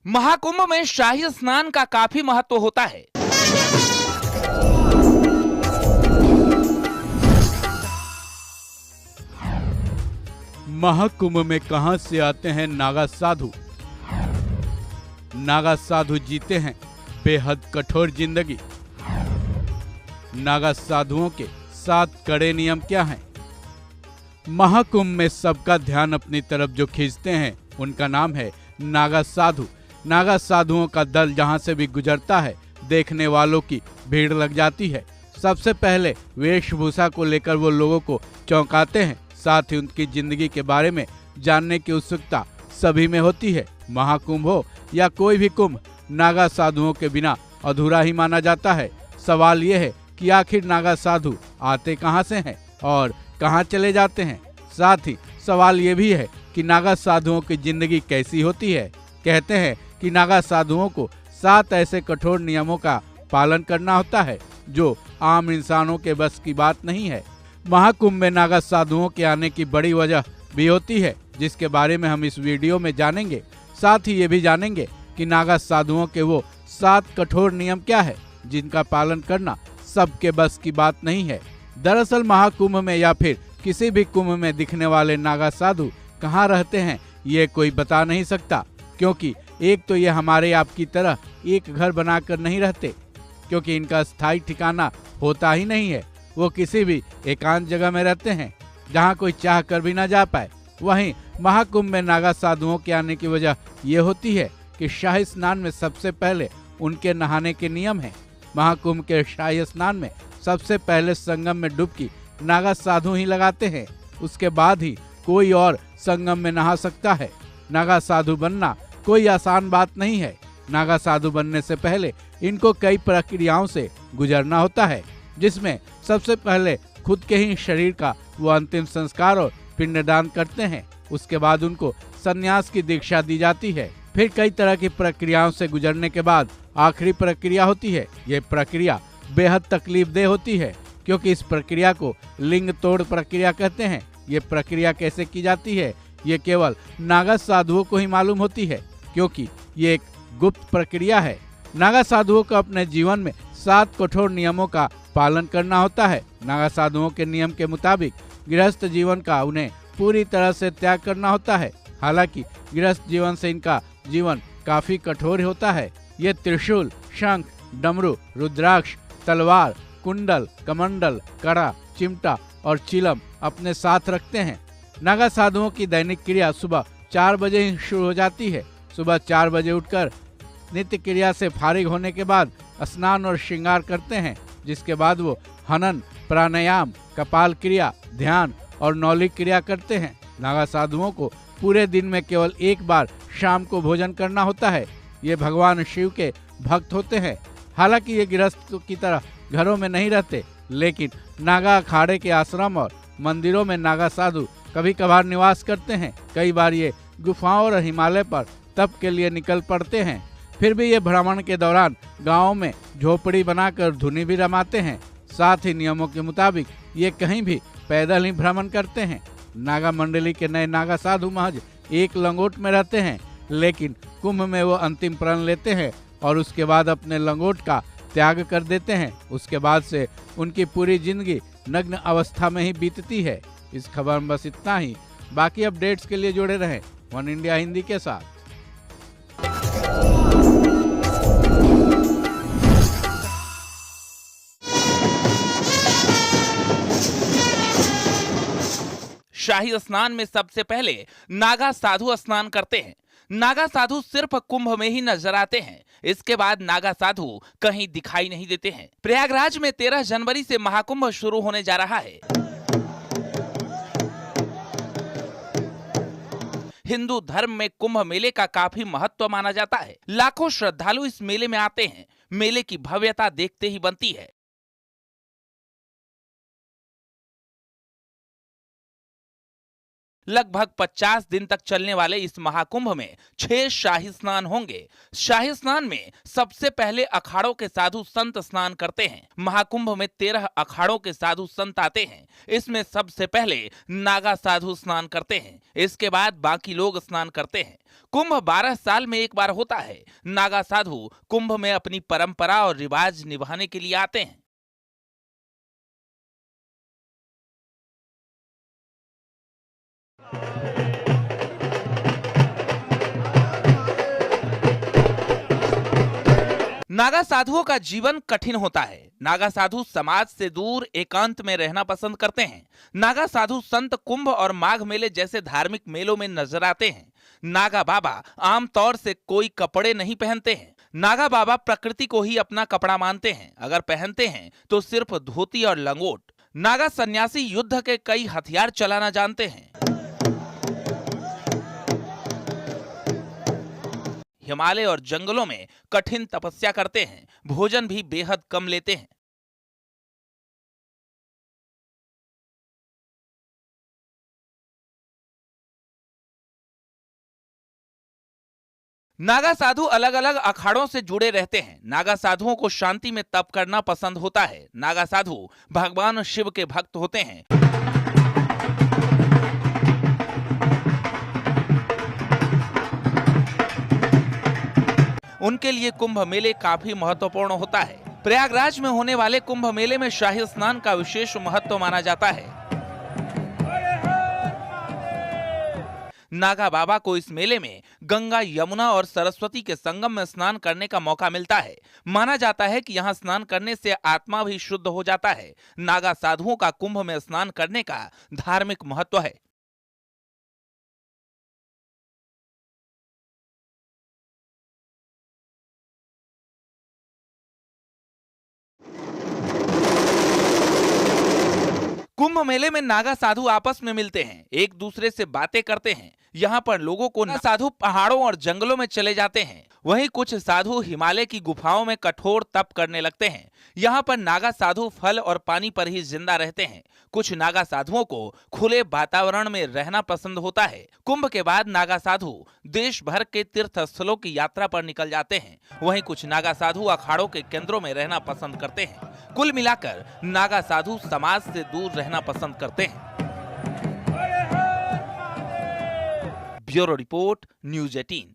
महाकुंभ में शाही स्नान का काफी महत्व होता है। महाकुंभ में कहां से आते हैं नागा साधु। नागा साधु जीते हैं बेहद कठोर जिंदगी। नागा साधुओं के 7 कड़े नियम क्या हैं? महाकुंभ में सबका ध्यान अपनी तरफ जो खींचते हैं उनका नाम है नागा साधु। नागा साधुओं का दल जहां से भी गुजरता है देखने वालों की भीड़ लग जाती है। सबसे पहले वेशभूषा को लेकर वो लोगों को चौंकाते हैं, साथ ही उनकी जिंदगी के बारे में जानने की उत्सुकता सभी में होती है। महाकुंभ हो या कोई भी कुंभ, नागा साधुओं के बिना अधूरा ही माना जाता है। सवाल ये है कि आखिर नागा साधु आते कहां से हैं और कहां चले जाते हैं। साथ ही सवाल ये भी है कि नागा साधुओं की जिंदगी कैसी होती है। कहते हैं कि नागा साधुओं को 7 ऐसे कठोर नियमों का पालन करना होता है जो आम इंसानों के बस की बात नहीं है। महाकुंभ में नागा साधुओं के आने की बड़ी वजह भी होती है, जिसके बारे में हम इस वीडियो में जानेंगे। साथ ही ये भी जानेंगे कि नागा साधुओं के वो 7 कठोर नियम क्या है जिनका पालन करना सबके बस की बात नहीं है। दरअसल महाकुंभ में या फिर किसी भी कुंभ में दिखने वाले नागा साधु कहाँ रहते हैं ये कोई बता नहीं सकता, क्योंकि एक तो ये हमारे आपकी तरह एक घर बनाकर नहीं रहते, क्योंकि इनका स्थायी ठिकाना होता ही नहीं है। वो किसी भी एकांत जगह में रहते हैं जहाँ कोई चाह कर भी ना जा पाए। वहीं महाकुंभ में नागा साधुओं के आने की वजह ये होती है कि शाही स्नान में सबसे पहले उनके नहाने के नियम हैं। महाकुंभ के शाही स्नान में सबसे पहले संगम में डुबकी नागा साधु ही लगाते हैं। उसके बाद ही कोई और संगम में नहा सकता है। नागा साधु बनना कोई आसान बात नहीं है। नागा साधु बनने से पहले इनको कई प्रक्रियाओं से गुजरना होता है, जिसमें सबसे पहले खुद के ही शरीर का वो अंतिम संस्कार और पिंडदान करते हैं। उसके बाद उनको संन्यास की दीक्षा दी जाती है। फिर कई तरह की प्रक्रियाओं से गुजरने के बाद आखिरी प्रक्रिया होती है। ये प्रक्रिया बेहद तकलीफदेह होती है, क्योंकि इस प्रक्रिया को लिंग तोड़ प्रक्रिया कहते हैं। ये प्रक्रिया कैसे की जाती है ये केवल नागा साधुओं को ही मालूम होती है, क्योंकि ये एक गुप्त प्रक्रिया है। नागा साधुओं को अपने जीवन में 7 कठोर नियमों का पालन करना होता है। नागा साधुओं के नियम के मुताबिक गृहस्थ जीवन का उन्हें पूरी तरह से त्याग करना होता है। हालांकि गृहस्थ जीवन से इनका जीवन काफी कठोर होता है। ये त्रिशूल, शंख, डमरू, रुद्राक्ष, तलवार, कुंडल, कमंडल, कड़ा, चिमटा और चिलम अपने साथ रखते हैं। नागा साधुओं की दैनिक क्रिया सुबह 4 बजे ही शुरू हो जाती है। सुबह 4 बजे उठकर नित्य क्रिया से फारिग होने के बाद स्नान और श्रृंगार करते हैं, जिसके बाद वो हनन, प्राणायाम, कपाल क्रिया, ध्यान और नौलिक क्रिया करते हैं। नागा साधुओं को पूरे दिन में केवल एक बार शाम को भोजन करना होता है। ये भगवान शिव के भक्त होते हैं। हालांकि ये गृहस्थ की तरह घरों में नहीं रहते, लेकिन नागा अखाड़े के आश्रम और मंदिरों में नागा साधु कभी कभार निवास करते हैं। कई बार ये गुफाओं और हिमालय पर तप के लिए निकल पड़ते हैं। फिर भी ये भ्रमण के दौरान गाँव में झोपड़ी बनाकर धुनी भी रमाते हैं। साथ ही नियमों के मुताबिक ये कहीं भी पैदल ही भ्रमण करते हैं। नागा मंडली के नए नागा साधु महज एक लंगोट में रहते हैं, लेकिन कुंभ में वो अंतिम प्रण लेते हैं और उसके बाद अपने लंगोट का त्याग कर देते हैं। उसके बाद से उनकी पूरी जिंदगी नग्न अवस्था में ही बीतती है। इस खबर में बस इतना ही। बाकी अपडेट्स के लिए जुड़े रहें वन इंडिया हिंदी के साथ। शाही स्नान में सबसे पहले नागा साधु स्नान करते हैं। नागा साधु सिर्फ कुंभ में ही नजर आते हैं। इसके बाद नागा साधु कहीं दिखाई नहीं देते हैं। प्रयागराज में 13 जनवरी से महाकुंभ शुरू होने जा रहा है। हिंदू धर्म में कुंभ मेले का काफी महत्व माना जाता है। लाखों श्रद्धालु इस मेले में आते हैं। मेले की भव्यता देखते ही बनती है। लगभग 50 दिन तक चलने वाले इस महाकुंभ में 6 शाही स्नान होंगे। शाही स्नान में सबसे पहले अखाड़ों के साधु संत स्नान करते हैं। महाकुंभ में 13 अखाड़ों के साधु संत आते हैं। इसमें सबसे पहले नागा साधु स्नान करते हैं, इसके बाद बाकी लोग स्नान करते हैं। कुंभ 12 साल में एक बार होता है। नागा साधु कुंभ में अपनी परंपरा और रिवाज निभाने के लिए आते हैं। नागा साधुओं का जीवन कठिन होता है। नागा साधु समाज से दूर एकांत में रहना पसंद करते हैं। नागा साधु संत कुंभ और माघ मेले जैसे धार्मिक मेलों में नजर आते हैं। नागा बाबा आमतौर से कोई कपड़े नहीं पहनते हैं। नागा बाबा प्रकृति को ही अपना कपड़ा मानते हैं। अगर पहनते हैं तो सिर्फ धोती और लंगोट। नागा सन्यासी युद्ध के कई हथियार चलाना जानते हैं। हिमालय और जंगलों में कठिन तपस्या करते हैं। भोजन भी बेहद कम लेते हैं। नागा साधु अलग अलग अखाड़ों से जुड़े रहते हैं। नागा साधुओं को शांति में तप करना पसंद होता है। नागा साधु भगवान शिव के भक्त होते हैं। उनके लिए कुंभ मेले काफी महत्वपूर्ण होता है। प्रयागराज में होने वाले कुंभ मेले में शाही स्नान का विशेष महत्व माना जाता है। नागा बाबा को इस मेले में गंगा, यमुना और सरस्वती के संगम में स्नान करने का मौका मिलता है। माना जाता है कि यहाँ स्नान करने से आत्मा भी शुद्ध हो जाता है। नागा साधुओं का कुंभ में स्नान करने का धार्मिक महत्व है। कुंभ मेले में नागा साधु आपस में मिलते हैं, एक दूसरे से बातें करते हैं। यहाँ पर लोगों को नागा साधु पहाड़ों और जंगलों में चले जाते हैं। वहीं कुछ साधु हिमालय की गुफाओं में कठोर तप करने लगते हैं। यहाँ पर नागा साधु फल और पानी पर ही जिंदा रहते हैं। कुछ नागा साधुओं को खुले वातावरण में रहना पसंद होता है। कुंभ के बाद नागा साधु देश भर के तीर्थ स्थलों की यात्रा पर निकल जाते हैं। वहीं कुछ नागा साधु अखाड़ों के केंद्रों में रहना पसंद करते हैं। कुल मिलाकर नागा साधु समाज से दूर रहना पसंद करते हैं। Bureau report, news 18।